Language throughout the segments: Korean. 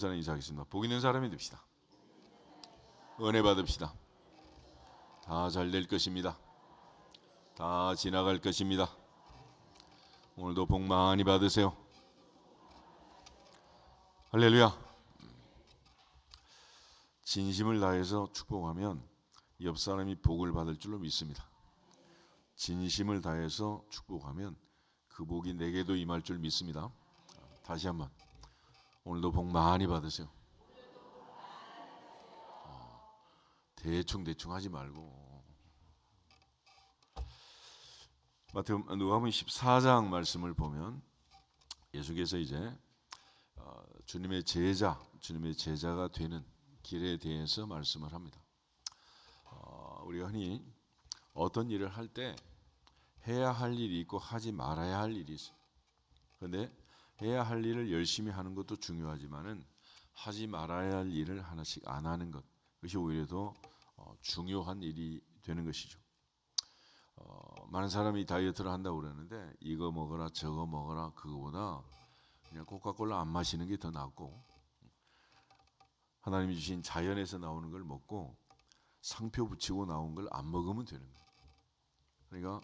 저는 인사하겠습니다. 복 있는 사람이 됩시다. 은혜 받읍시다. 다 잘 될 것입니다. 다 지나갈 것입니다. 오늘도 복 많이 받으세요. 할렐루야. 진심을 다해서 축복하면 옆 사람이 복을 받을 줄로 믿습니다. 진심을 다해서 축복하면 그 복이 내게도 임할 줄 믿습니다. 다시 한번 오늘도 복 많이 받으세요. 대충 하지 말고. 누가복음 14장 말씀을 보면 예수께서 이제 주님의 제자가 되는 길에 대해서 말씀을 합니다. 우리가 흔히 어떤 일을 할 때 해야 할 일이 있고 하지 말아야 할 일이 있어요. 그런데 해야 할 일을 열심히 하는 것도 중요하지만은 하지 말아야 할 일을 하나씩 안 하는 것, 그것이 오히려 더 중요한 일이 되는 것이죠. 많은 사람이 다이어트를 한다고 그러는데 이거 먹어라 저거 먹어라 그거보다 그냥 코카콜라 안 마시는 게 더 낫고, 하나님이 주신 자연에서 나오는 걸 먹고 상표 붙이고 나온 걸 안 먹으면 되는 거예요. 그러니까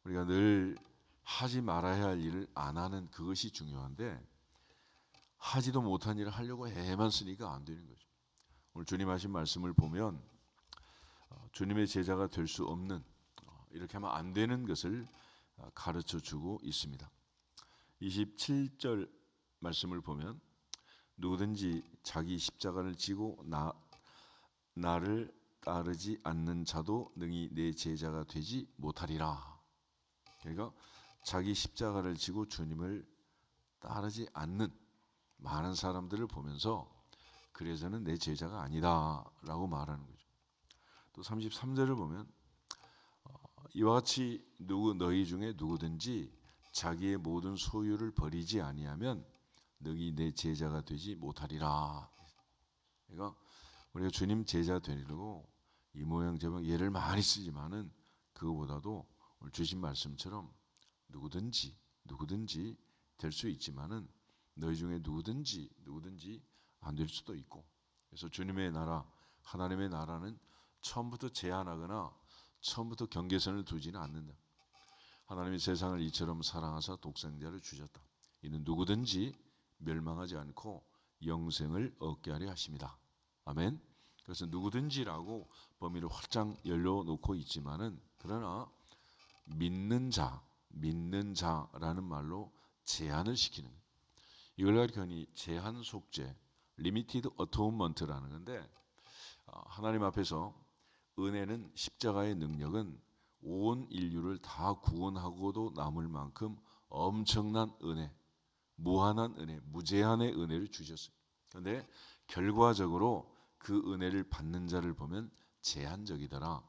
우리가 늘 하지 말아야 할 일을 안 하는 그것이 중요한데, 하지도 못한 일을 하려고 애만 쓰니까 안 되는 거죠. 오늘 주님 하신 말씀을 보면 주님의 제자가 될 수 없는, 이렇게 하면 안 되는 것을 가르쳐 주고 있습니다. 27절 말씀을 보면 누구든지 자기 십자가를 지고 나를 따르지 않는 자도 능히 내 제자가 되지 못하리라. 그러니까 자기 십자가를 지고 주님을 따르지 않는 많은 사람들을 보면서 그래서는 내 제자가 아니다 라고 말하는 거죠. 또 33절을 보면 이와 같이 너희 중에 누구든지 자기의 모든 소유를 버리지 아니하면 너희 내 제자가 되지 못하리라. 그러니까 우리가 주님 제자 되려고 이 모양 저 모양 예를 많이 쓰지만은 그거보다도 오늘 주신 말씀처럼 누구든지 될 수 있지만은 너희 중에 누구든지 안 될 수도 있고, 그래서 주님의 나라, 하나님의 나라는 처음부터 제한하거나 처음부터 경계선을 두지는 않는다. 하나님이 세상을 이처럼 사랑하사 독생자를 주셨다. 이는 누구든지 멸망하지 않고 영생을 얻게 하려 하십니다. 아멘. 그래서 누구든지라고 범위를 활짝 열려놓고 있지만은, 그러나 믿는 자라는 말로 제한을 시키는 거예요. 이걸 가리키니 제한 속죄, 리미티드 어토운먼트라는 건데, 하나님 앞에서 은혜는, 십자가의 능력은 온 인류를 다 구원하고도 남을 만큼 엄청난 은혜, 무한한 은혜, 무제한의 은혜를 주셨어요. 그런데 결과적으로 그 은혜를 받는 자를 보면 제한적이더라.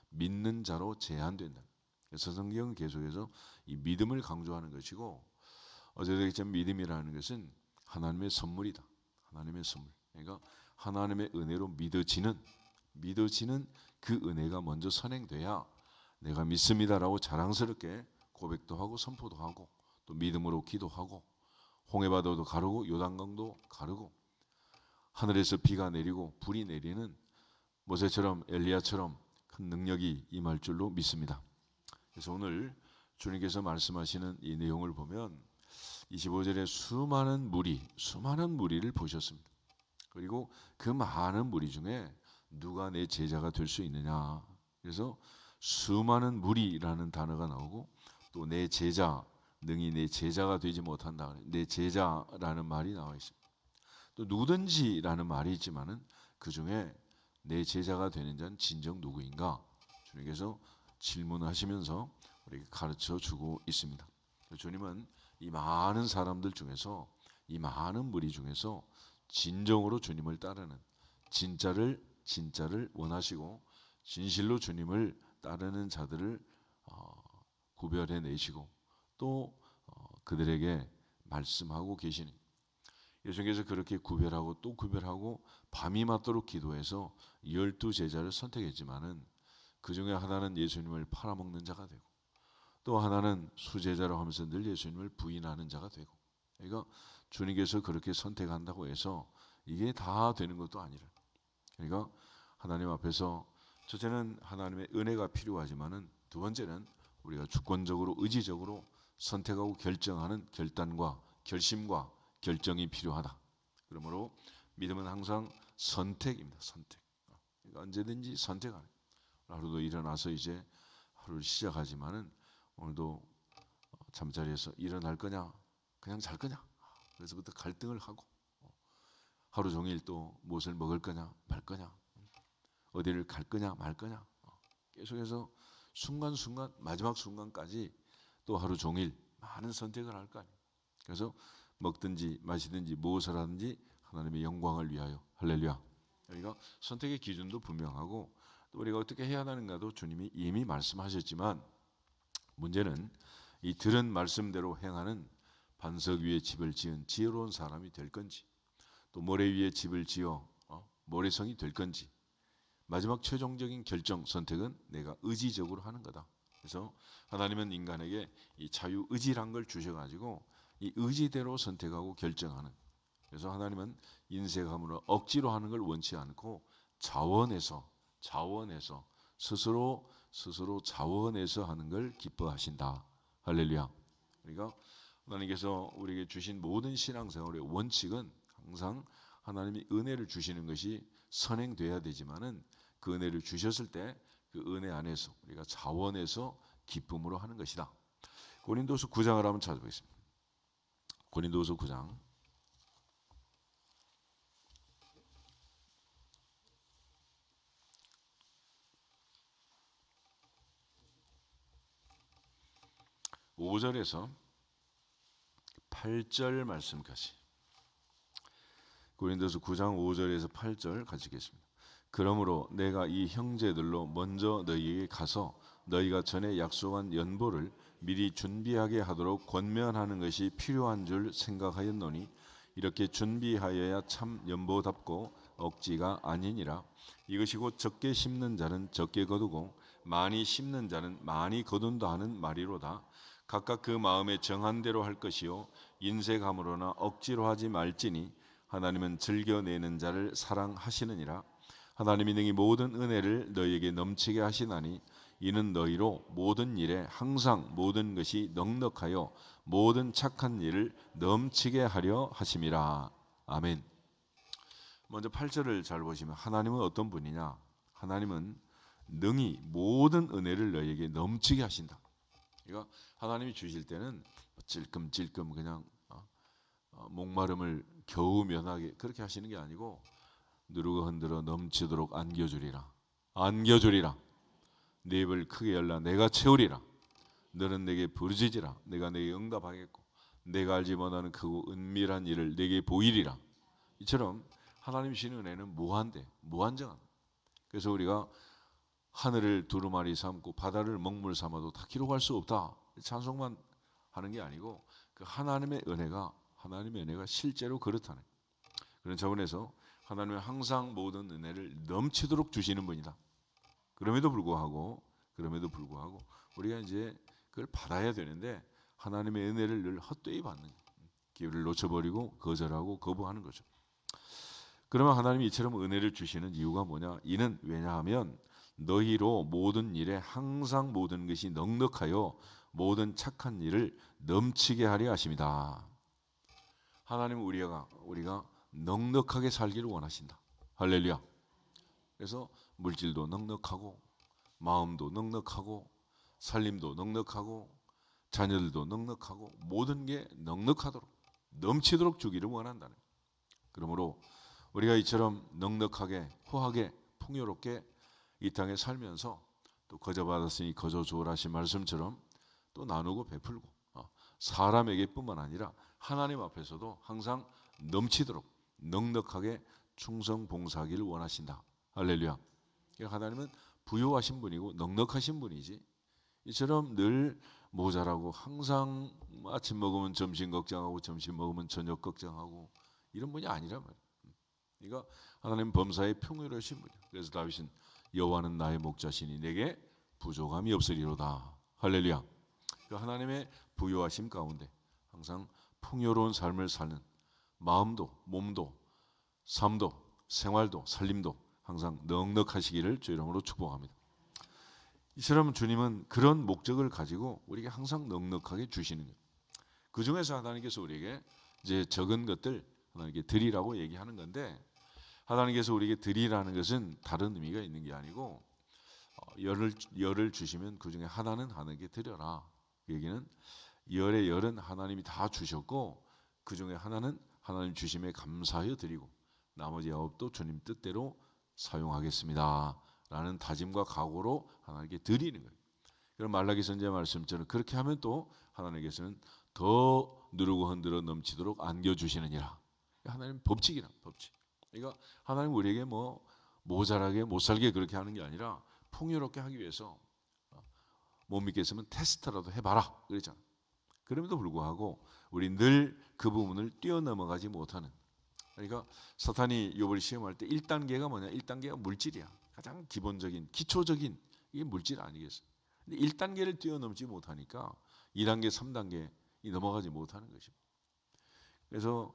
믿는 자로 제한된다. 그래서 성경은 계속해서 이 믿음을 강조하는 것이고, 어제도 얘기했지만 믿음이라는 것은 하나님의 선물이다. 하나님의 선물. 그러니까 하나님의 은혜로 믿어지는 그 은혜가 먼저 선행돼야 내가 믿습니다라고 자랑스럽게 고백도 하고 선포도 하고, 또 믿음으로 기도하고, 홍해바다도 가르고 요단강도 가르고, 하늘에서 비가 내리고 불이 내리는 모세처럼 엘리야처럼 큰 능력이 임할 줄로 믿습니다. 그래서 오늘 주님께서 말씀하시는 이 내용을 보면 25절에 수많은 무리를 보셨습니다. 그리고 그 많은 무리 중에 누가 내 제자가 될 수 있느냐. 그래서 수많은 무리라는 단어가 나오고, 또 내 제자, 능히 내 제자가 되지 못한다. 내 제자라는 말이 나와 있습니다. 또 누구든지라는 말이 있지만은 그 중에 내 제자가 되는 자는 진정 누구인가? 주님께서 질문하시면서 우리에게 가르쳐 주고 있습니다. 주님은 이 많은 사람들 중에서, 이 많은 무리 중에서 진정으로 주님을 따르는, 진짜를 원하시고 진실로 주님을 따르는 자들을 구별해 내시고 또 그들에게 말씀하고 계시니, 예수님께서 그렇게 구별하고 또 구별하고 밤이 맞도록 기도해서 12제자를 선택했지만은 그 중에 하나는 예수님을 팔아먹는 자가 되고, 또 하나는 수제자라고 하면서 늘 예수님을 부인하는 자가 되고, 그러니까 주님께서 그렇게 선택한다고 해서 이게 다 되는 것도 아니라, 그러니까 하나님 앞에서 첫째는 하나님의 은혜가 필요하지만은 두 번째는 우리가 주권적으로 의지적으로 선택하고 결정하는 결단과 결심과 결정이 필요하다. 그러므로 믿음은 항상 선택입니다. 선택. 그러니까 언제든지 선택하는. 하루도 일어나서 이제 하루를 시작하지만은 오늘도 잠자리에서 일어날 거냐, 그냥 잘 거냐. 그래서부터 갈등을 하고 하루 종일 또 무엇을 먹을 거냐, 말 거냐, 어디를 갈 거냐, 말 거냐. 계속해서 순간순간 마지막 순간까지 또 하루 종일 많은 선택을 할 거 아니에요. 그래서 먹든지 마시든지 무엇을 하든지 하나님의 영광을 위하여. 할렐루야. 그러니까 선택의 기준도 분명하고 또 우리가 어떻게 해야 하는가도 주님이 이미 말씀하셨지만 문제는 이 들은 말씀대로 행하는 반석 위에 집을 지은 지혜로운 사람이 될 건지 또 모래 위에 집을 지어 모래성이 될 건지 마지막 최종적인 결정 선택은 내가 의지적으로 하는 거다. 그래서 하나님은 인간에게 이 자유의지란 걸 주셔가지고 이 의지대로 선택하고 결정하는, 그래서 하나님은 인색함으로 억지로 하는 걸 원치 않고 자원해서 스스로 자원해서 하는 걸 기뻐하신다. 할렐루야. 그러니까 하나님께서 우리에게 주신 모든 신앙생활의 원칙은 항상 하나님이 은혜를 주시는 것이 선행돼야 되지만은 그 은혜를 주셨을 때 그 은혜 안에서 우리가 자원해서 기쁨으로 하는 것이다. 고린도서 9장을 한번 찾아보겠습니다. 고린도서 9장 5절에서 8절 말씀까지. 고린도서 9장 5절에서 8절 같이 읽겠습니다. 그러므로 내가 이 형제들로 먼저 너희에게 가서 너희가 전에 약속한 연보를 미리 준비하게 하도록 권면하는 것이 필요한 줄 생각하였노니 이렇게 준비하여야 참 연보답고 억지가 아니니라. 이것이 곧 적게 심는 자는 적게 거두고 많이 심는 자는 많이 거둔다 하는 말이로다. 각각 그 마음에 정한 대로 할 것이요 인색함으로나 억지로 하지 말지니 하나님은 즐겨내는 자를 사랑하시느니라. 하나님이 능히 모든 은혜를 너희에게 넘치게 하시나니 이는 너희로 모든 일에 항상 모든 것이 넉넉하여 모든 착한 일을 넘치게 하려 하심이라. 아멘. 먼저 8절을 잘 보시면 하나님은 어떤 분이냐? 하나님은 능히 모든 은혜를 너희에게 넘치게 하신다. 그러니까 하나님이 주실 때는 찔끔찔끔 그냥 목마름을 겨우 면하게 그렇게 하시는 게 아니고 누르고 흔들어 넘치도록 안겨주리라. 안겨주리라. 네 입을 크게 열라 내가 채우리라. 너는 내게 부르짖으라 내가 내게 응답하겠고 내가 알지 못하는 크고 은밀한 일을 내게 보이리라. 이처럼 하나님 주시는 은혜는 무한대 무한정한. 그래서 우리가 하늘을 두루마리 삼고 바다를 먹물 삼아도 다 기록할 수 없다 찬송만 하는 게 아니고 그 하나님의 은혜가 실제로 그렇다는 그런 차원에서 하나님은 항상 모든 은혜를 넘치도록 주시는 분이다. 그럼에도 불구하고 우리가 이제 그걸 받아야 되는데 하나님의 은혜를 늘 헛되이 받는 기회를 놓쳐버리고 거절하고 거부하는 거죠. 그러면 하나님이 이처럼 은혜를 주시는 이유가 뭐냐? 이는 왜냐하면 너희로 모든 일에 항상 모든 것이 넉넉하여 모든 착한 일을 넘치게 하려 하심이다. 하나님은 우리가 넉넉하게 살기를 원하신다. 할렐루야. 그래서 물질도 넉넉하고 마음도 넉넉하고 살림도 넉넉하고 자녀들도 넉넉하고 모든 게 넉넉하도록 넘치도록 주기를 원한다는. 그러므로 우리가 이처럼 넉넉하게 후하게 풍요롭게 이 땅에 살면서 또 거저받았으니 거저 주오라 하신 말씀처럼 또 나누고 베풀고 사람에게뿐만 아니라 하나님 앞에서도 항상 넘치도록 넉넉하게 충성 봉사하기를 원하신다. 할렐루야. 하나님은 부유하신 분이고 넉넉하신 분이지 이처럼 늘 모자라고 항상 아침 먹으면 점심 걱정하고 점심 먹으면 저녁 걱정하고 이런 분이 아니란 말이에요. 그러니까 하나님 범사에 평유로우신 분이에요. 그래서 다윗은 여호와는 나의 목자시니 내게 부족함이 없으리로다. 할렐루야. 그 하나님의 부유하심 가운데 항상 풍요로운 삶을 사는 마음도 몸도 삶도 생활도 살림도 항상 넉넉하시기를 주 이름으로 축복합니다. 이처럼 주님은 그런 목적을 가지고 우리에게 항상 넉넉하게 주시는 거예요. 그 중에서 하나님께서 우리에게 이제 적은 것들 하나님께 드리라고 얘기하는 건데, 하나님께서 우리에게 드리라는 것은 다른 의미가 있는 게 아니고 열을 주시면 그 중에 하나는 하나님께 드려라. 그 얘기는 열의 열은 하나님이 다 주셨고 그 중에 하나는 하나님 주심에 감사하여 드리고 나머지 9도 주님 뜻대로 사용하겠습니다 라는 다짐과 각오로 하나님께 드리는 거예요. 그럼 말라기 선지자 말씀처럼 그렇게 하면 또 하나님께서는 더 누르고 흔들어 넘치도록 안겨주시느니라. 하나님 법칙이라 법칙. 그러니까 하나님 우리에게 뭐 모자라게 못 살게 그렇게 하는 게 아니라 풍요롭게 하기 위해서 못 믿겠으면 테스트라도 해봐라 그랬잖아. 그럼에도 불구하고 우리 늘 그 부분을 뛰어넘어가지 못하는, 그러니까 사탄이 욥을 시험할 때 1단계가 뭐냐? 1단계가 물질이야. 가장 기본적인 기초적인 이게 물질 아니겠어요? 근데 1단계를 뛰어넘지 못하니까 2단계 3단계 넘어가지 못하는 것입니다. 그래서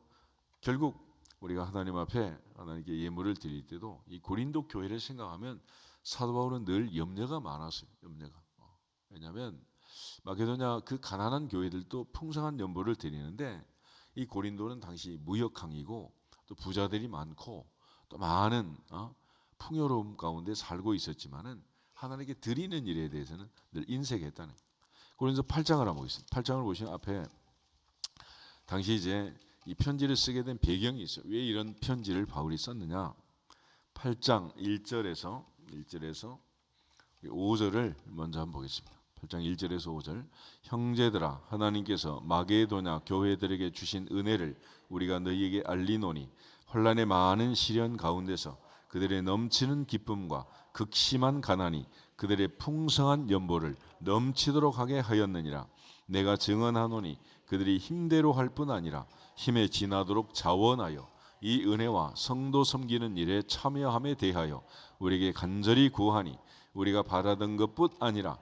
결국 우리가 하나님 앞에 하나님께 예물을 드릴 때도 이 고린도 교회를 생각하면 사도 바울은 늘 염려가 많았어요. 염려가. 왜냐하면 마게도냐 그 가난한 교회들도 풍성한 연보를 드리는데 이 고린도는 당시 무역항이고 또 부자들이 많고 또 많은 풍요로움 가운데 살고 있었지만은 하나님께 드리는 일에 대해서는 늘 인색했다는. 고린도 8장을 한번 보겠습니다. 8장을 보시면 앞에 당시 이제 이 편지를 쓰게 된 배경이 있어요. 왜 이런 편지를 바울이 썼느냐? 8장 1절에서 5절을 먼저 한번 보겠습니다. 8장 1절에서 5절. 형제들아, 하나님께서 마게도냐 교회들에게 주신 은혜를 우리가 너희에게 알리노니 혼란의 많은 시련 가운데서 그들의 넘치는 기쁨과 극심한 가난이 그들의 풍성한 연보를 넘치도록 하게 하였느니라. 내가 증언하노니 그들이 힘대로 할 뿐 아니라 힘에 지나도록 자원하여 이 은혜와 성도 섬기는 일에 참여함에 대하여 우리에게 간절히 구하니 우리가 바라던 것뿐 아니라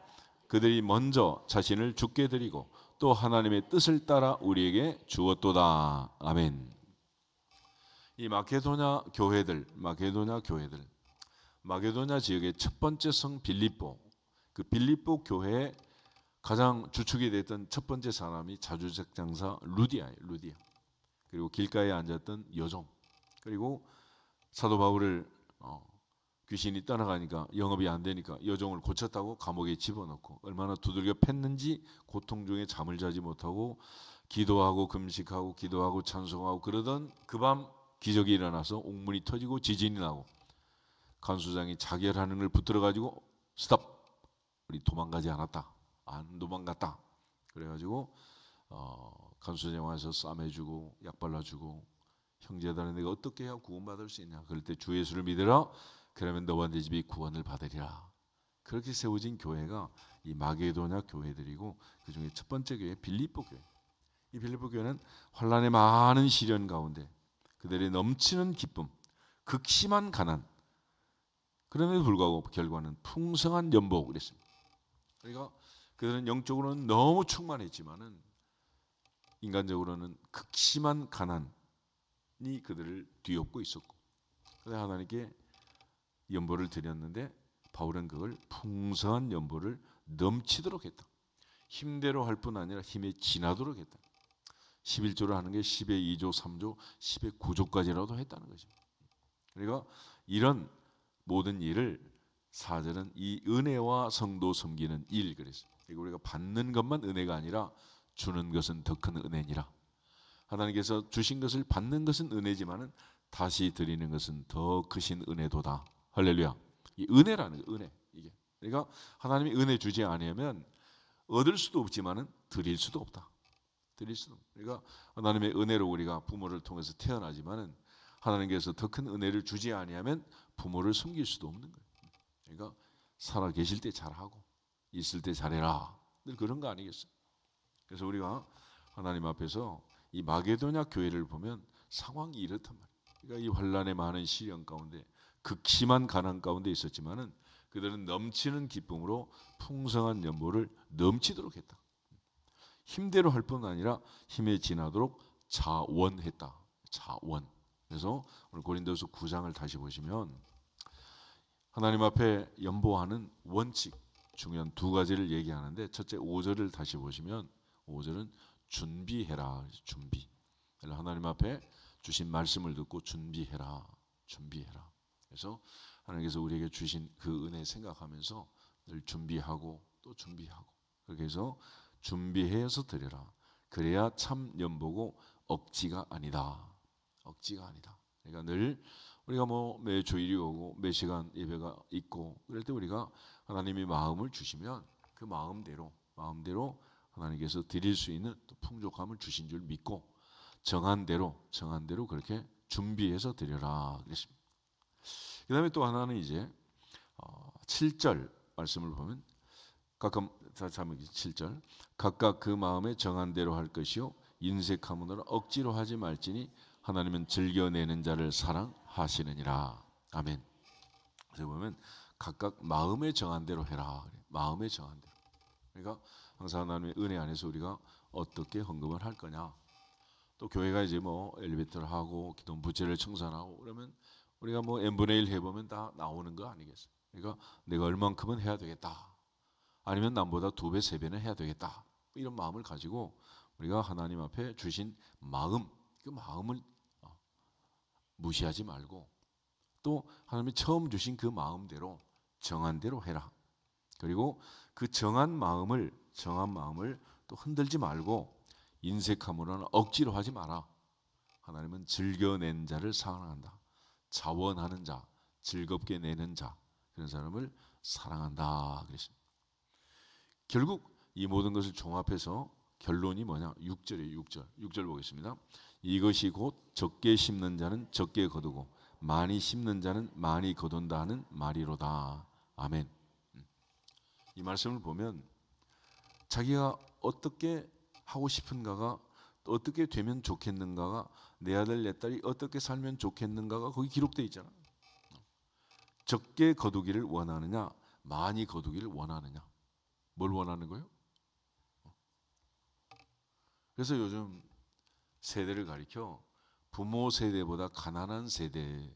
그들이 먼저 자신을 주께 드리고 또 하나님의 뜻을 따라 우리에게 주었도다. 아멘. 이 마게도냐 지역의 첫 번째 성 빌립보, 그 빌립보 교회에 가장 주축이 됐던 첫 번째 사람이 자주색 장사 루디아예요. 루디아. 그리고 길가에 앉았던 여종, 그리고 사도 바울을 귀신이 떠나가니까 영업이 안 되니까 여종을 고쳤다고 감옥에 집어넣고 얼마나 두들겨 팼는지 고통 중에 잠을 자지 못하고 기도하고 금식하고 기도하고 찬송하고 그러던 그 밤 기적이 일어나서 옥문이 터지고 지진이 나고 간수장이 자결하는 걸 붙들어 가지고 스탑, 우리 도망가지 않았다, 안 도망갔다. 그래가지고 간수장이 와서 싸매주고 약 발라주고 형제들아 내가 어떻게 해야 구원받을 수 있냐. 그럴 때 주 예수를 믿으라. 그러면 너와 네 집이 구원을 받으리라. 그렇게 세워진 교회가 이 마게도냐 교회들이고 그 중에 첫 번째 교회 빌립보 교회. 이 빌립보 교회는 환란의 많은 시련 가운데 그들의 넘치는 기쁨, 극심한 가난, 그럼에도 불구하고 결과는 풍성한 연복 그랬습니다. 그러니까 그들은 영적으로는 너무 충만했지만은 인간적으로는 극심한 가난이 그들을 뒤엎고 있었고, 그래서 하나님께 연보를 드렸는데 바울은 그걸 풍성한 연보를 넘치도록 했다. 힘대로 할 뿐 아니라 힘에 지나도록 했다. 11조를 하는 게 10의 2조, 3조, 10의 9조까지라도 했다는 거죠. 그러니까 이런 모든 일을 4절은 이 은혜와 성도 섬기는 일 그랬어요. 그리고 우리가 받는 것만 은혜가 아니라 주는 것은 더 큰 은혜니라. 하나님께서 주신 것을 받는 것은 은혜지만은 다시 드리는 것은 더 크신 은혜도다. 할렐루야. 이 은혜라는 거, 은혜 이게. 그러니까 하나님이 은혜 주지 않으면 얻을 수도 없지만은 드릴 수도 없다. 드릴 수도. 그러니까 하나님의 은혜로 우리가 부모를 통해서 태어나지만은 하나님께서 더 큰 은혜를 주지 아니하면 부모를 섬길 수도 없는 거예요. 그러니까 살아 계실 때 잘하고 있을 때 잘해라. 늘 그런 거 아니겠어요? 그래서 우리가 하나님 앞에서 이 마게도냐 교회를 보면 상황이 이렇단 말이에요. 그러니까 이 환란의 많은 시련 가운데 극심한 가난 가운데 있었지만은 그들은 넘치는 기쁨으로 풍성한 연보를 넘치도록 했다. 힘대로 할 뿐 아니라 힘에 지나도록 자원했다. 자원. 그래서 오늘 고린도서 9장을 다시 보시면 하나님 앞에 연보하는 원칙, 중요한 두 가지를 얘기하는데, 첫째 5절을 다시 보시면 5절은 준비해라. 준비. 하나님 앞에 주신 말씀을 듣고 준비해라. 준비해라. 그래서 하나님께서 우리에게 주신 그 은혜 생각하면서 늘 준비하고 또 준비하고, 그렇게 해서 준비해서 드려라. 그래야 참 연보고 억지가 아니다. 억지가 아니다. 그러니까 늘 우리가 뭐 매 주일이 오고 매 시간 예배가 있고 그럴 때 우리가 하나님이 마음을 주시면 그 마음대로 하나님께서 드릴 수 있는 또 풍족함을 주신 줄 믿고 정한 대로 그렇게 준비해서 드려라 그랬습니다. 그 다음에 또 하나는 이제 7절 말씀을 보면 각각 7절 각각 그 마음에 정한 대로 할 것이요 인색함으로 억지로 하지 말지니 하나님은 즐겨내는 자를 사랑하시느니라. 아멘. 그래서 보면 각각 마음에 정한 대로 해라. 마음에 정한 대로. 그러니까 항상 하나님의 은혜 안에서 우리가 어떻게 헌금을 할 거냐. 또 교회가 이제 뭐 엘리베이터를 하고 기도 부채를 청산하고 그러면 우리가 뭐 n분의 1 해보면 다 나오는 거 아니겠어요? 그러니까 내가 얼만큼은 해야 되겠다. 아니면 남보다 2배, 3배는 해야 되겠다. 이런 마음을 가지고 우리가 하나님 앞에 주신 마음, 그 마음을 무시하지 말고 또 하나님이 처음 주신 그 마음대로 정한 대로 해라. 그리고 그 정한 마음을 또 흔들지 말고 인색함으로는 억지로 하지 마라. 하나님은 즐겨낸 자를 사랑한다. 자원하는 자, 즐겁게 내는 자, 그런 사람을 사랑한다 그랬습니다. 결국 이 모든 것을 종합해서 결론이 뭐냐? 6절이에요. 6절 보겠습니다. 이것이 곧 적게 심는 자는 적게 거두고 많이 심는 자는 많이 거둔다 하는 말이로다. 아멘. 이 말씀을 보면 자기가 어떻게 하고 싶은가가 어떻게 되면 좋겠는가가 내 아들 내 딸이 어떻게 살면 좋겠는가가 거기 기록되어 있잖아. 적게 거두기를 원하느냐 많이 거두기를 원하느냐. 뭘 원하는 거예요? 그래서 요즘 세대를 가리켜 부모 세대보다 가난한 세대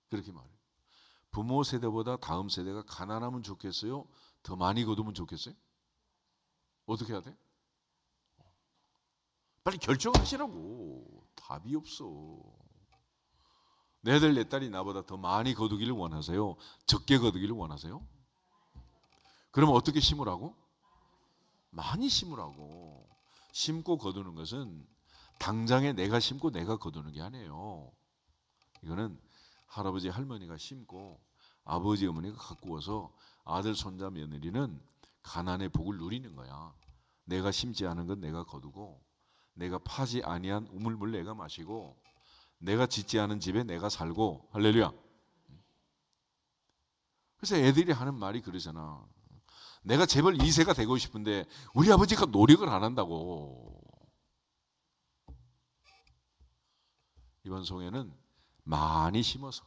그렇게 말해요. 부모 세대보다 다음 세대가 가난하면 좋겠어요? 더 많이 거두면 좋겠어요? 어떻게 해야 돼? 빨리 결정하시라고. 답이 없어. 내 아들 내 딸이 나보다 더 많이 거두기를 원하세요? 적게 거두기를 원하세요? 그러면 어떻게 심으라고? 많이 심으라고. 심고 거두는 것은 당장에 내가 심고 내가 거두는 게 아니에요. 이거는 할아버지 할머니가 심고 아버지 어머니가 가꾸어서 아들 손자 며느리는 가난의 복을 누리는 거야. 내가 심지 않은 건 내가 거두고 내가 파지 아니한 우물물 내가 마시고 내가 짓지 않은 집에 내가 살고. 할렐루야. 그래서 애들이 하는 말이 그러잖아. 내가 재벌 2세가 되고 싶은데 우리 아버지가 노력을 안 한다고. 이번 송에는 많이 심어서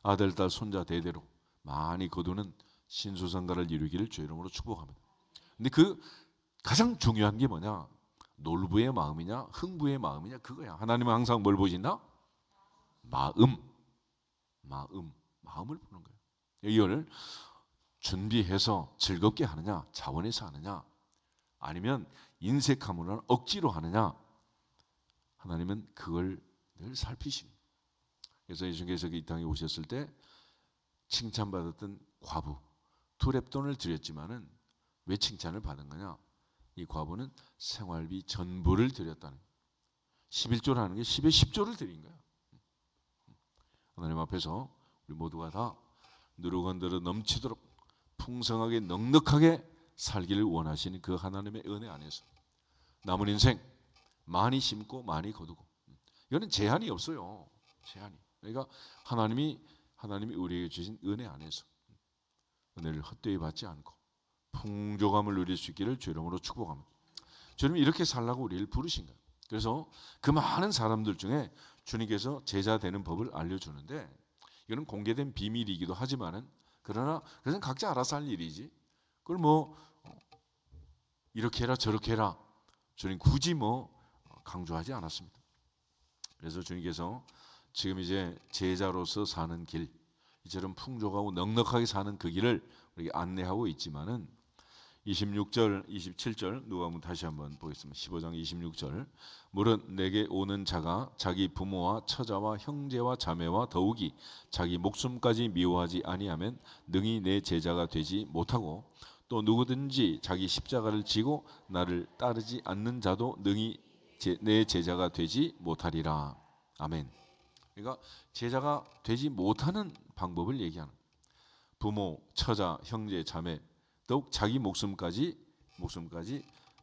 아들, 딸, 손자 대대로 많이 거두는 신수성가를 이루기를 주의 이름으로 축복합니다. 근데 그 가장 중요한 게 뭐냐? 놀부의 마음이냐 흥부의 마음이냐 그거야. 하나님은 항상 뭘 보신다? 마음을 보는 거예요. 이걸 준비해서 즐겁게 하느냐 자원해서 하느냐 아니면 인색함으로는 억지로 하느냐 하나님은 그걸 늘 살피십니다. 그래서 예수님께서 이 땅에 오셨을 때 칭찬받았던 과부 2렙돈을 드렸지만은 왜 칭찬을 받은 거냐? 이 과부는 생활비 전부를 드렸다는 거예요. 11조라는 게 10에 10조를 드린 거야. 하나님 앞에서 우리 모두가 다 누르건대로 넘치도록 풍성하게 넉넉하게 살기를 원하시는 그 하나님의 은혜 안에서 남은 인생 많이 심고 많이 거두고 이거는 제한이 없어요. 제한이. 그러니까 하나님이 우리에게 주신 은혜 안에서 은혜를 헛되이 받지 않고 풍족함을 누릴 수 있기를 주 이름으로 축복합니다. 주님이 이렇게 살라고 우리를 부르신 거예요. 그래서 그 많은 사람들 중에 주님께서 제자 되는 법을 알려주는데 이거는 공개된 비밀이기도 하지만은 그러나 그것은 각자 알아서 할 일이지. 그걸 뭐 이렇게 해라 저렇게 해라 주님 굳이 강조하지 않았습니다. 그래서 주님께서 지금 이제 제자로서 사는 길, 이처럼 풍족하고 넉넉하게 사는 그 길을 우리에게 안내하고 있지만은 26절, 27절 누가 한번 다시 한번 보겠습니다. 15장 26절. 무릇 내게 오는 자가 자기 부모와 처자와 형제와 자매와 더욱이 자기 목숨까지 미워하지 아니하면 능히 내 제자가 되지 못하고, 또 누구든지 자기 십자가를 지고 나를 따르지 않는 자도 능히 내 제자가 되지 못하리라. 아멘. 그러니까 제자가 되지 못하는 방법을 얘기하는, 부모, 처자, 형제, 자매, 더욱 자기 목숨까지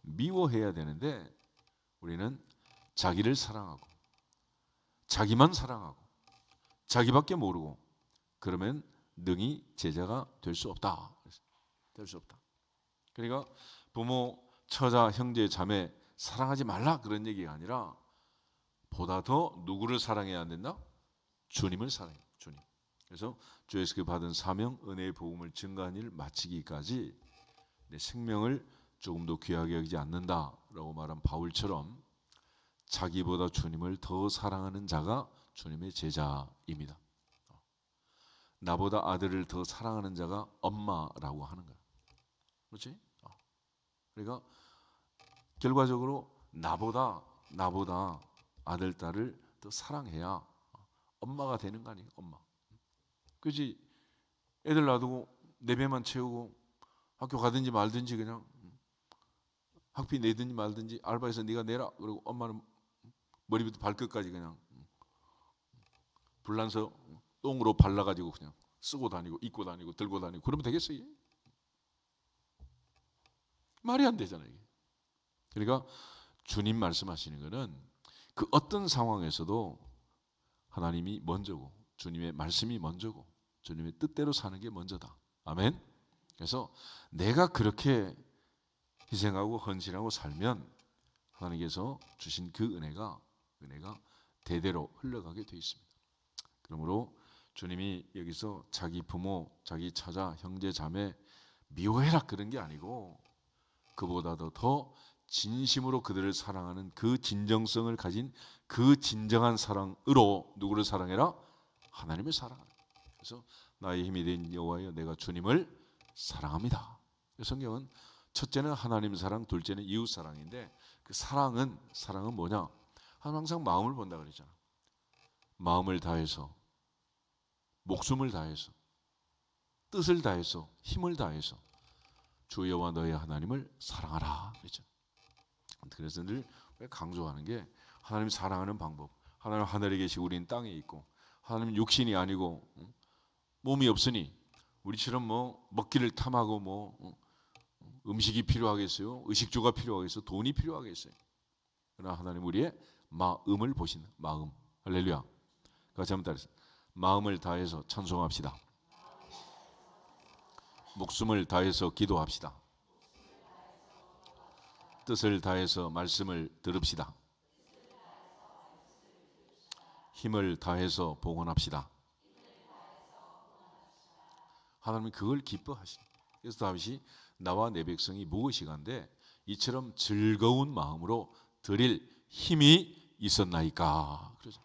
미워해야 되는데, 우리는 자기를 사랑하고 자기만 사랑하고 자기밖에 모르고 그러면 능히 제자가 될 수 없다. 될 수 없다. 그러니까 부모, 처자, 형제, 자매 사랑하지 말라 그런 얘기가 아니라, 보다 더 누구를 사랑해야 된다? 주님을 사랑해. 주님. 그래서 주 예수께 받은 사명, 은혜의 복음을 증거한 일 마치기까지 내 생명을 조금도 귀하게 여기지 않는다라고 말한 바울처럼 자기보다 주님을 더 사랑하는 자가 주님의 제자입니다. 나보다 아들을 더 사랑하는 자가 엄마라고 하는 거야. 그렇지? 그러니까 결과적으로 나보다 아들, 딸을 더 사랑해야 엄마가 되는 거 아니에요? 엄마. 그렇지? 애들 놔두고 내 배만 채우고 학교 가든지 말든지, 그냥 학비 내든지 말든지 알바해서 네가 내라 그리고 엄마는 머리부터 발끝까지 그냥 불난서 똥으로 발라가지고 그냥 쓰고 다니고 입고 다니고 들고 다니고 그러면 되겠어요? 이게? 말이 안 되잖아요. 이게. 그러니까 주님 말씀하시는 것은 그 어떤 상황에서도 하나님이 먼저고 주님의 말씀이 먼저고 주님의 뜻대로 사는 게 먼저다. 아멘. 그래서 내가 그렇게 희생하고 헌신하고 살면 하나님께서 주신 그 은혜가 대대로 흘러가게 되어 있습니다. 그러므로 주님이 여기서 자기 부모, 자기 처자, 형제, 자매 미워해라 그런 게 아니고, 그보다도 더 진심으로 그들을 사랑하는 그 진정성을 가진 그 진정한 사랑으로 누구를 사랑해라? 하나님을 사랑하라. 그래서 나의 힘이 된 여호와여 내가 주님을 사랑합니다. 성경은 첫째는 하나님 사랑, 둘째는 이웃 사랑인데, 그 사랑은 뭐냐? 항상 마음을 본다 그랬잖아. 마음을 다해서, 목숨을 다해서, 뜻을 다해서, 힘을 다해서 주 여호와 너의 하나님을 사랑하라 그랬죠. 그래서 늘 강조하는 게 하나님 사랑하는 방법. 하나님 하늘에 계시고 우리는 땅에 있고, 하나님 육신이 아니고 몸이 없으니 우리처럼 먹기를 탐하고 음식이 필요하겠어요? 의식주가 필요하겠어요? 돈이 필요하겠어요? 그러나 하나님 우리의 마음을 보신다. 마음. 할렐루야. 같이 한번 따라서 마음을 다해서 찬송합시다. 목숨을 다해서 기도합시다. 뜻을 다해서 말씀을 들읍시다. 힘을 다해서 복원합시다. 하나님은 그걸 기뻐하시니. 그래서 다윗이 나와 내 백성이 무엇이간데 이처럼 즐거운 마음으로 드릴 힘이 있었나이까. 그러죠.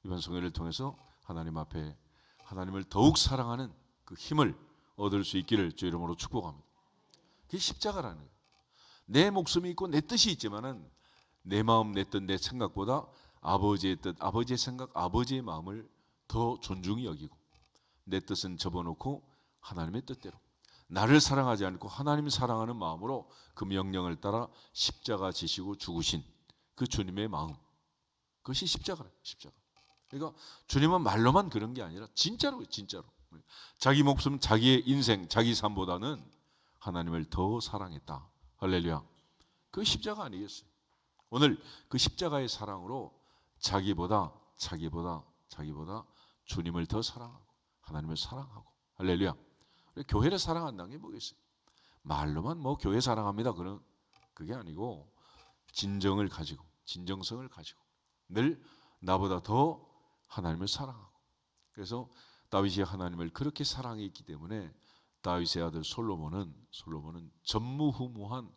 이번 성회를 통해서 하나님 앞에 하나님을 더욱 사랑하는 그 힘을 얻을 수 있기를 주 이름으로 축복합니다. 그게 십자가라는 거예요. 내 목숨이 있고 내 뜻이 있지만은 내 마음, 내 뜻, 내 생각보다 아버지의 뜻, 아버지의 생각, 아버지의 마음을 더 존중히 여기고, 내 뜻은 접어놓고 하나님의 뜻대로 나를 사랑하지 않고 하나님 사랑하는 마음으로 그 명령을 따라 십자가 지시고 죽으신 그 주님의 마음, 그것이 십자가래요. 십자가. 그러니까 주님은 말로만 그런 게 아니라 진짜로 자기 목숨, 자기의 인생, 자기 삶보다는 하나님을 더 사랑했다. 할렐루야. 그 십자가 아니겠어요? 오늘 그 십자가의 사랑으로 자기보다 주님을 더 사랑하고 하나님을 사랑하고, 할렐루야. 교회를 사랑한다는 게 뭐겠어요? 말로만 교회 사랑합니다 그런 그게 아니고, 진정성을 가지고 늘 나보다 더 하나님을 사랑하고. 그래서 다윗이 하나님을 그렇게 사랑했기 때문에 다윗의 아들 솔로몬은 전무후무한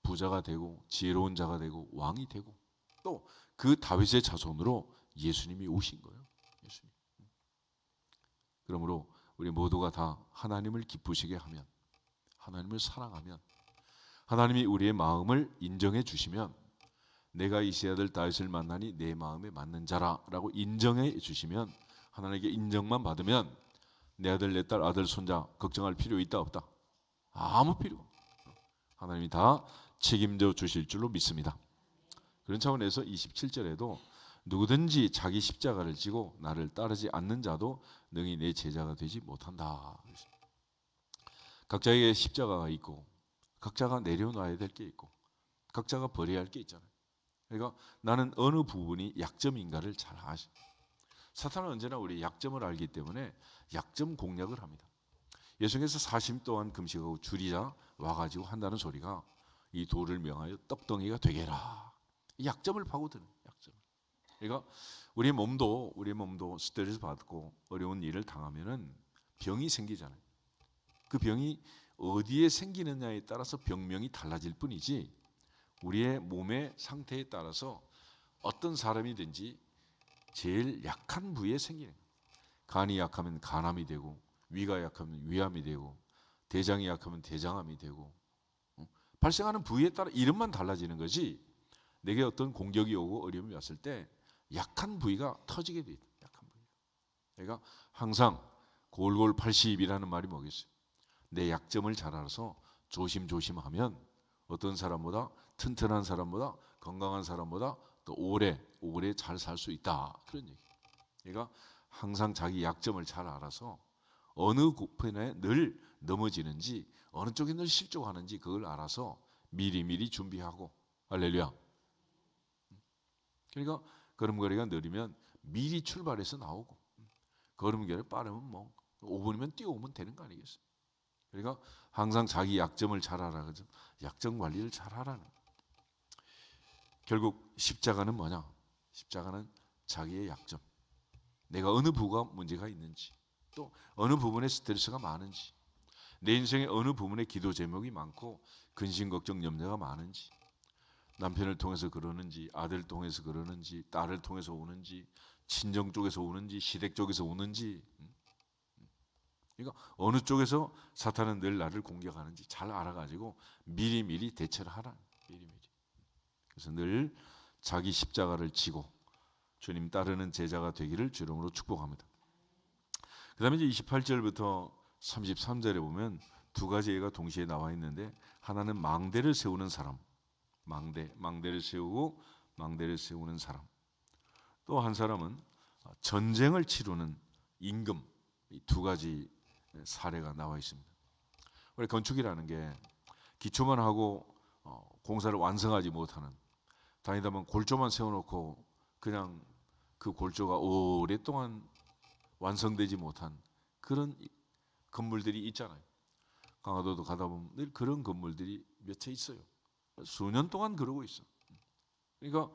부자가 되고 지혜로운 자가 되고 왕이 되고 또 그 다윗의 자손으로 예수님이 오신 거예요. 예수님. 그러므로 우리 모두가 다 하나님을 기쁘시게 하면, 하나님을 사랑하면, 하나님이 우리의 마음을 인정해 주시면, 내가 이 세 아들 다윗을 만나니 내 마음에 맞는 자라라고 인정해 주시면, 하나님께 인정만 받으면 내 아들 내 딸 아들 손자 걱정할 필요 있다 없다? 아무 필요 없어요. 하나님이 다 책임져 주실 줄로 믿습니다. 그런 차원에서 27절에도 누구든지 자기 십자가를 지고 나를 따르지 않는 자도 능히 내 제자가 되지 못한다. 각자에게 십자가가 있고 각자가 내려놔야 될 게 있고 각자가 버려야 할 게 있잖아요. 그러니까 나는 어느 부분이 약점인가를 잘 아시. 사탄은 언제나 우리 약점을 알기 때문에 약점 공략을 합니다. 예수께서 40일 동안 금식하고 줄이자 와가지고 한다는 소리가 이 돌을 명하여 떡덩이가 되게라. 약점을 파고드는 약점. 그러니까 우리 몸도 스트레스 받고 어려운 일을 당하면은 병이 생기잖아요. 그 병이 어디에 생기느냐에 따라서 병명이 달라질 뿐이지 우리의 몸의 상태에 따라서 어떤 사람이든지 제일 약한 부위에 생기는 거예요. 간이 약하면 간암이 되고 위가 약하면 위암이 되고 대장이 약하면 대장암이 되고 발생하는 부위에 따라 이름만 달라지는 거지 내게 어떤 공격이 오고 어려움이 왔을 때 약한 부위가 터지게 돼 있다. 약한 부위가. 그러니까 항상 골골 80이라는 말이 뭐겠어요? 내 약점을 잘 알아서 조심조심하면 어떤 사람보다 튼튼한 사람보다 건강한 사람보다 또 오래 잘 살 수 있다. 그런 얘기. 그러니까 항상 자기 약점을 잘 알아서 어느 부분에 늘 넘어지는지 어느 쪽에 늘 실족하는지 그걸 알아서 미리 준비하고 할렐루야. 그러니까 걸음걸이가 느리면 미리 출발해서 나오고 걸음걸이 빠르면 뭐 5분이면 뛰어오면 되는 거 아니겠어요? 그러니까 항상 자기 약점을 잘 알아. 약점 관리를 잘 하라는. 결국 십자가는 뭐냐? 십자가는 자기의 약점. 내가 어느 부분가 문제가 있는지 또 어느 부분에 스트레스가 많은지 내 인생의 어느 부분에 기도 제목이 많고 근심 걱정 염려가 많은지 남편을 통해서 그러는지 아들 통해서 그러는지 딸을 통해서 오는지 친정 쪽에서 오는지 시댁 쪽에서 오는지 그러니까 어느 쪽에서 사탄은 늘 나를 공격하는지 잘 알아가지고 미리 대처를 하라. 미리. 그래서 늘 자기 십자가를 지고 주님 따르는 제자가 되기를 주 이름으로 축복합니다. 그 다음에 이제 28절부터 33절에 보면 두 가지 예가 동시에 나와 있는데 하나는 망대를 세우는 사람, 망대를 세우고 망대를 세우는 사람. 또 한 사람은 전쟁을 치르는 임금. 이 두 가지 사례가 나와 있습니다. 우리 건축이라는 게 기초만 하고 공사를 완성하지 못하는 다니다 보면 골조만 세워놓고 그냥 그 골조가 오랫동안 완성되지 못한 그런 건물들이 있잖아요. 강화도도 가다 보면 늘 그런 건물들이 몇 채 있어요. 수년 동안 그러고 있어. 그러니까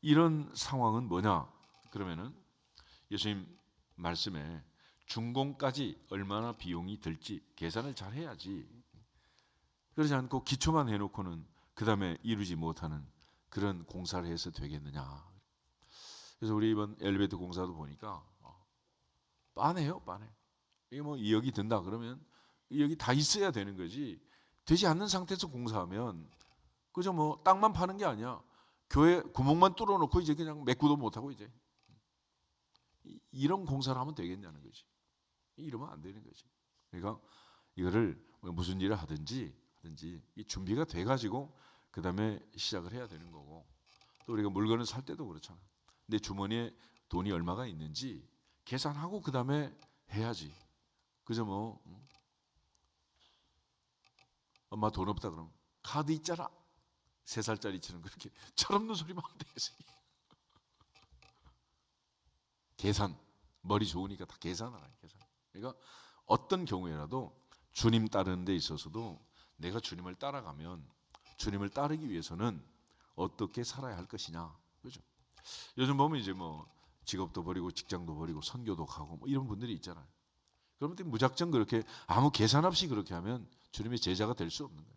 이런 상황은 뭐냐? 그러면은 예수님 말씀에 준공까지 얼마나 비용이 들지 계산을 잘 해야지. 그러지 않고 기초만 해놓고는 그 다음에 이루지 못하는 그런 공사를 해서 되겠느냐. 그래서 우리 이번 엘리베이터 공사도 보니까 빤해요, 빤해. 이게 뭐 2억이 든다 그러면 2억이 다 있어야 되는 거지. 되지 않는 상태에서 공사하면 그저 뭐 땅만 파는 게 아니야. 교회 구멍만 뚫어놓고 이제 그냥 메꾸도 못하고 이제 이런 공사를 하면 되겠냐는 거지. 이러면 안 되는 거지. 그러니까 이거를 무슨 일을 하든지 이 준비가 돼가지고 그 다음에 시작을 해야 되는 거고 또 우리가 물건을 살 때도 그렇잖아. 내 주머니에 돈이 얼마가 있는지 계산하고 그 다음에 해야지. 그저 뭐 엄마 돈 없다 그러면 카드 있잖아. 3살짜리처럼 그렇게 철없는 소리만 하면 되겠어요. 계산 머리 좋으니까 다 계산하라. 계산. 그러니까 어떤 경우에라도 주님 따르는 데 있어서도 내가 주님을 따라가면 주님을 따르기 위해서는 어떻게 살아야 할 것이냐. 그죠? 요즘 보면 이제 뭐 직업도 버리고 직장도 버리고 선교도 가고 뭐 이런 분들이 있잖아요. 그러면 무작정 그렇게 아무 계산 없이 그렇게 하면 주님의 제자가 될 수 없는 거예요.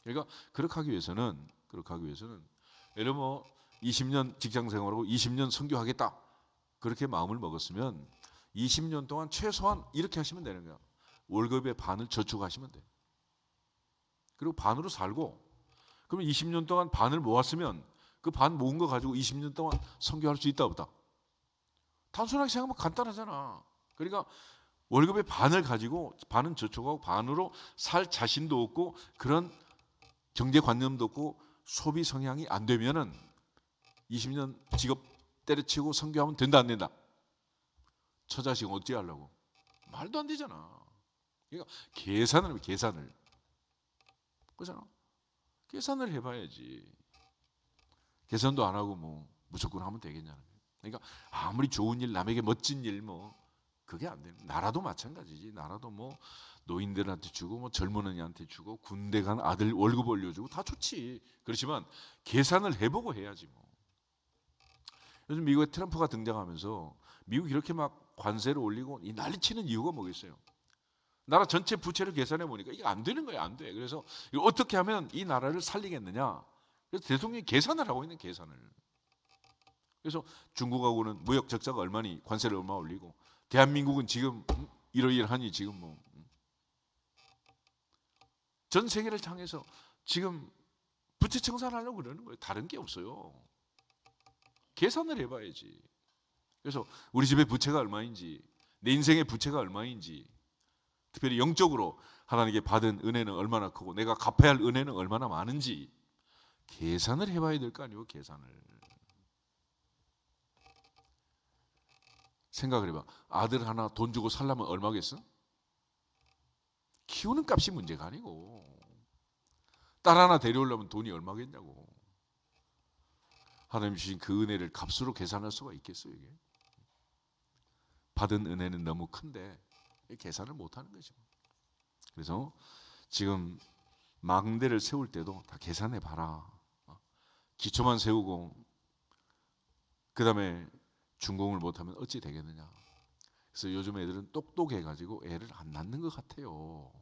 그러니까 그렇게 하기 위해서는 예를 들어 뭐 20년 직장 생활하고 20년 선교하겠다 그렇게 마음을 먹었으면 20년 동안 최소한 이렇게 하시면 되는 거야. 월급의 반을 저축하시면 돼. 그리고 반으로 살고, 그러면 20년 동안 반을 모았으면 그 반 모은 거 가지고 20년 동안 선교할 수 있다 없다. 단순하게 생각하면 간단하잖아. 그러니까 월급의 반을 가지고 반은 저축하고 반으로 살 자신도 없고 그런 경제관념도 없고 소비 성향이 안 되면은 20년 직업 때려치고 선교하면 된다 안 된다? 처자식 어찌 하려고? 말도 안 되잖아. 그러니까 계산을 그렇잖아. 계산을 해봐야지. 계산도 안 하고 뭐 무조건 하면 되겠냐는 거예요. 그러니까 아무리 좋은 일, 남에게 멋진 일 뭐 그게 안 돼요. 나라도 마찬가지지. 나라도 뭐 노인들한테 주고 뭐 젊은 애한테 주고 군대 간 아들 월급 올려주고 다 좋지. 그렇지만 계산을 해보고 해야지 뭐. 요즘 미국에 트럼프가 등장하면서 미국이 이렇게 막 관세를 올리고 이 난리치는 이유가 뭐겠어요? 나라 전체 부채를 계산해 보니까 이게 안 되는 거야, 안 돼. 그래서 이거 어떻게 하면 이 나라를 살리겠느냐? 그래서 대통령이 계산을 하고 있는 계산을. 그래서 중국하고는 무역 적자가 얼마니 관세를 얼마 올리고 대한민국은 지금 이러이러하니 지금 뭐 전 세계를 향해서 지금 부채 청산하려고 그러는 거예요. 다른 게 없어요. 계산을 해봐야지. 그래서 우리 집의 부채가 얼마인지, 내 인생의 부채가 얼마인지, 특별히 영적으로 하나님께 받은 은혜는 얼마나 크고 내가 갚아야 할 은혜는 얼마나 많은지 계산을 해봐야 될 거 아니에요. 계산을. 생각을 해봐. 아들 하나 돈 주고 살려면 얼마겠어? 키우는 값이 문제가 아니고 딸 하나 데려오려면 돈이 얼마겠냐고. 하나님 주신 그 은혜를 값으로 계산할 수가 있겠어요 이게? 받은 은혜는 너무 큰데 계산을 못하는 거죠. 그래서 지금 망대를 세울 때도 다 계산해 봐라. 기초만 세우고 그 다음에 준공을 못하면 어찌 되겠느냐. 그래서 요즘 애들은 똑똑해가지고 애를 안 낳는 것 같아요.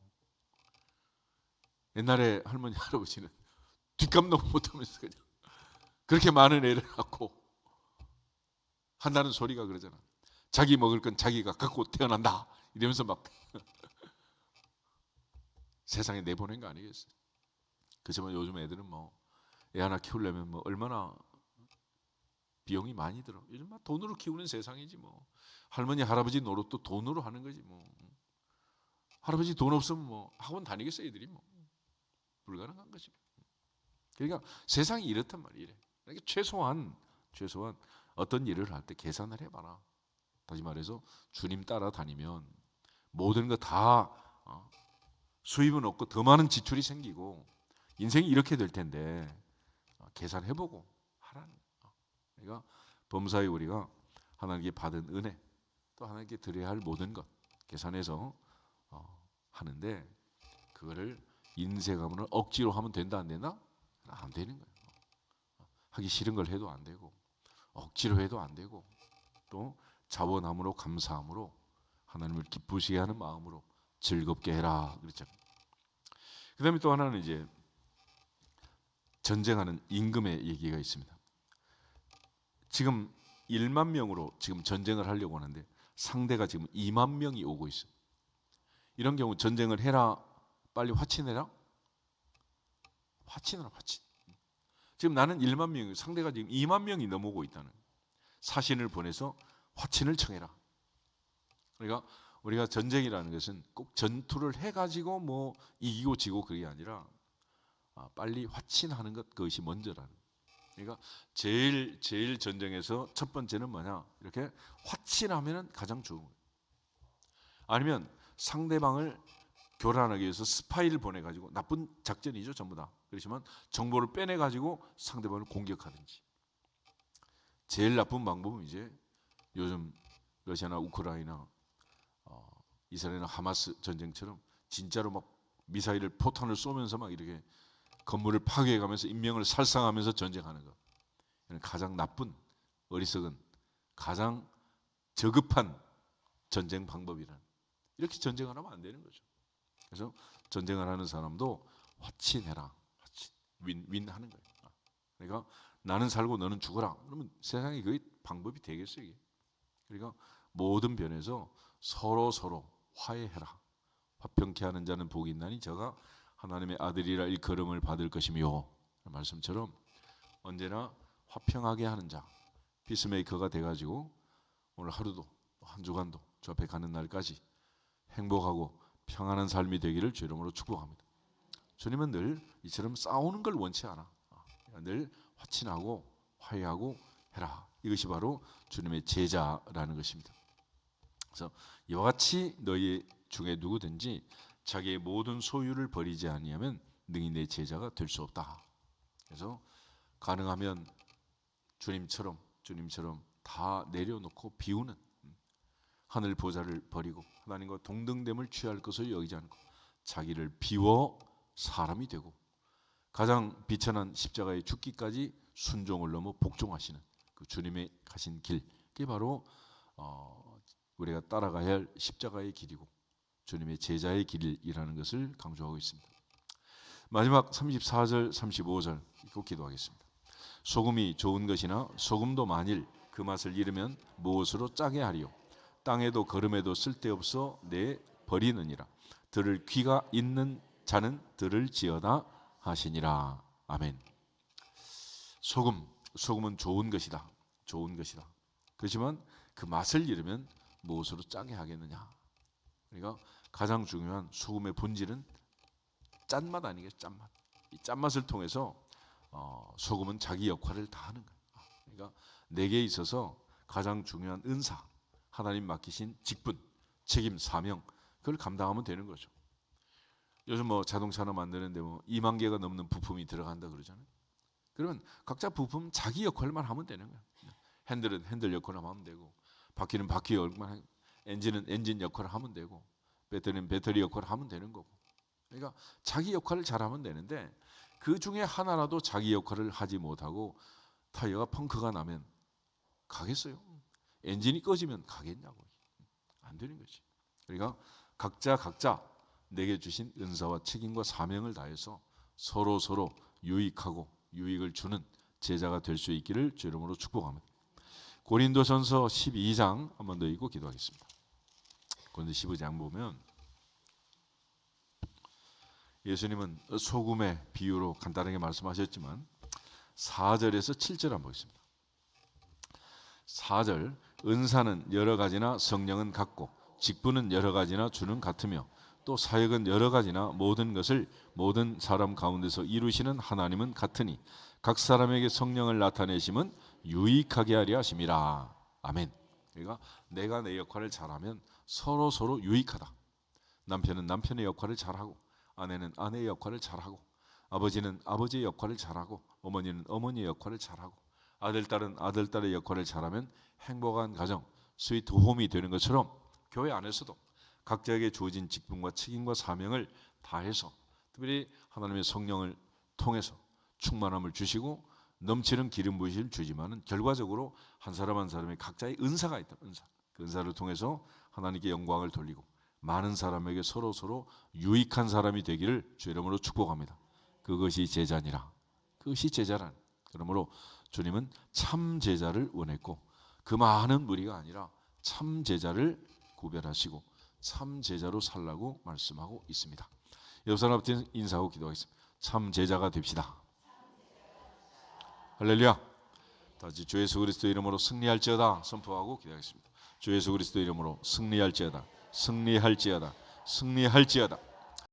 옛날에 할머니 할아버지는 뒷감도 못하면서 그냥 그렇게 많은 애를 낳고 한다는 소리가 그러잖아. 자기 먹을 건 자기가 갖고 태어난다 이러면서 막 세상에 내보낸 거 아니겠어요? 그렇지만 요즘 애들은 뭐 애 하나 키우려면 뭐 얼마나 비용이 많이 들어. 요즘 막 돈으로 키우는 세상이지 뭐. 할머니 할아버지 노릇도 돈으로 하는 거지 뭐. 할아버지 돈 없으면 뭐 학원 다니겠어 애들이 뭐. 불가능한 거지. 그러니까 세상이 이렇단 말이에요. 그러니까 최소한 어떤 일을 할 때 계산을 해봐라. 다시 말해서 주님 따라다니면 모든 거 다 수입은 없고 더 많은 지출이 생기고 인생이 이렇게 될 텐데 계산해보고 하라는 거예요. 그러니까 범사에 우리가 하나님께 받은 은혜 또 하나님께 드려야 할 모든 것 계산해서 하는데 그거를 인색함으로 억지로 하면 된다 안 되나? 안 되는 거예요. 하기 싫은 걸 해도 안 되고 억지로 해도 안 되고 또 자원함으로 감사함으로 하나님을 기쁘시게 하는 마음으로 즐겁게 해라 그랬잖아요. 그 다음에 또 하나는 이제 전쟁하는 임금의 얘기가 있습니다. 지금 1만 명으로 지금 전쟁을 하려고 하는데 상대가 지금 2만 명이 오고 있어요. 이런 경우 전쟁을 해라 빨리 화친해라? 화친해라 화친. 지금 나는 1만 명이고 상대가 지금 2만 명이 넘어오고 있다는 사신을 보내서 화친을 청해라. 그러니까 우리가 전쟁이라는 것은 꼭 전투를 해가지고 뭐 이기고 지고 그게 아니라 빨리 화친하는 것 그것이 먼저라는. 그러니까 제일 전쟁에서 첫 번째는 뭐냐? 이렇게 화친하면은 가장 좋은 거예요. 아니면 상대방을 교란하기 위해서 스파이를 보내가지고 나쁜 작전이죠 전부 다. 그렇지만 정보를 빼내가지고 상대방을 공격하든지. 제일 나쁜 방법은 이제 요즘 러시아나 우크라이나 이스라엘이나 하마스 전쟁처럼 진짜로 막 미사일을 포탄을 쏘면서 막 이렇게 건물을 파괴해가면서 인명을 살상하면서 전쟁하는 것. 가장 나쁜 어리석은 가장 저급한 전쟁 방법이란. 이렇게 전쟁을 하면 안 되는 거죠. 그래서 전쟁을 하는 사람도 화친해라. 윈윈 하는 거예요. 그러니까 나는 살고 너는 죽어라. 그러면 세상에 그 방법이 되겠어요, 이게. 그러니까 모든 면에서 서로 화해해라. 화평케 하는 자는 복이 있나니 저가 하나님의 아들이라 일컬음을 받을 것이며, 말씀처럼 언제나 화평하게 하는 자, 피스메이커가 돼가지고 오늘 하루도 한 주간도 주 앞에 가는 날까지 행복하고 평안한 삶이 되기를 주 이름으로 축복합니다. 주님은 늘 이처럼 싸우는 걸 원치 않아. 늘 화친하고 화해하고 해라. 이것이 바로 주님의 제자라는 것입니다. 그래서 이와 같이 너희 중에 누구든지 자기의 모든 소유를 버리지 아니하면 능히 내 제자가 될 수 없다. 그래서 가능하면 주님처럼 다 내려놓고 비우는 하늘 보좌를 버리고 하나님과 동등됨을 취할 것을 여기지 않고 자기를 비워 사람이 되고 가장 비천한 십자가의 죽기까지 순종을 넘어 복종하시는 그 주님의 가신 길, 그게 바로 우리가 따라가야 할 십자가의 길이고 주님의 제자의 길이라는 것을 강조하고 있습니다. 마지막 34절 35절 꼭 기도하겠습니다. 소금이 좋은 것이나 소금도 만일 그 맛을 잃으면 무엇으로 짜게 하리요. 땅에도 거름에도 쓸데없어 내 버리느니라. 들을 귀가 있는 자는 들을지어다 하시니라. 아멘. 소금은 좋은 것이다. 그렇지만 그 맛을 잃으면 무엇으로 짜게 하겠느냐. 그러니까 가장 중요한 소금의 본질은 짠맛 아니겠어요? 짠맛. 이 짠맛을 통해서 소금은 자기 역할을 다 하는 거예요. 그러니까 내게 있어서 가장 중요한 은사, 하나님 맡기신 직분, 책임, 사명, 그걸 감당하면 되는 거죠. 요즘 자동차 하나 만드는데 2만 개가 넘는 부품이 들어간다 그러잖아요. 그러면 각자 부품 자기 역할만 하면 되는 거예요. 핸들은 핸들 역할을 하면 되고, 바퀴는 바퀴 역할만 하고, 엔진은 엔진 역할을 하면 되고, 배터리는 배터리 역할을 하면 되는 거고. 그러니까 자기 역할을 잘하면 되는데 그 중에 하나라도 자기 역할을 하지 못하고 타이어가 펑크가 나면 가겠어요? 엔진이 꺼지면 가겠냐고. 안 되는 거지. 그러니까 각자 내게 주신 은사와 책임과 사명을 다해서 서로 유익하고 유익을 주는 제자가 될 수 있기를 주 이름으로 축복합니다. 고린도전서 12장 한 번 더 읽고 기도하겠습니다. 고린도 12장 보면 예수님은 소금의 비유로 간단하게 말씀하셨지만 4절에서 7절 한번 보겠습니다. 4절, 은사는 여러 가지나 성령은 같고 직분은 여러 가지나 주는 같으며 또 사역은 여러 가지나 모든 것을 모든 사람 가운데서 이루시는 하나님은 같으니 각 사람에게 성령을 나타내심은 유익하게 하려 하심이라. 아멘. 그러니까 내가 내 역할을 잘하면 서로 유익하다. 남편은 남편의 역할을 잘하고, 아내는 아내의 역할을 잘하고, 아버지는 아버지의 역할을 잘하고, 어머니는 어머니의 역할을 잘하고, 아들, 딸은 아들, 딸의 역할을 잘하면 행복한 가정, 스위트 홈이 되는 것처럼 교회 안에서도 각자에게 주어진 직분과 책임과 사명을 다해서 특별히 하나님의 성령을 통해서 충만함을 주시고 넘치는 기름 부으심을 주지만은 결과적으로 한 사람 한 사람의 각자의 은사가 있다. 그 은사를 통해서 하나님께 영광을 돌리고 많은 사람에게 서로 유익한 사람이 되기를 주 이름으로 축복합니다. 그것이 제자니라. 그것이 제자란. 그러므로 주님은 참 제자를 원했고 그 많은 무리가 아니라 참 제자를 구별하시고 참 제자로 살라고 말씀하고 있습니다. 옆 사람한테 인사하고 기도하겠습니다. 참 제자가 됩시다. 할렐루야. 다시 주 예수 그리스도 이름으로 승리할지어다 선포하고 기도하겠습니다. 주 예수 그리스도 이름으로 승리할지어다. 승리할지어다. 승리할지어다.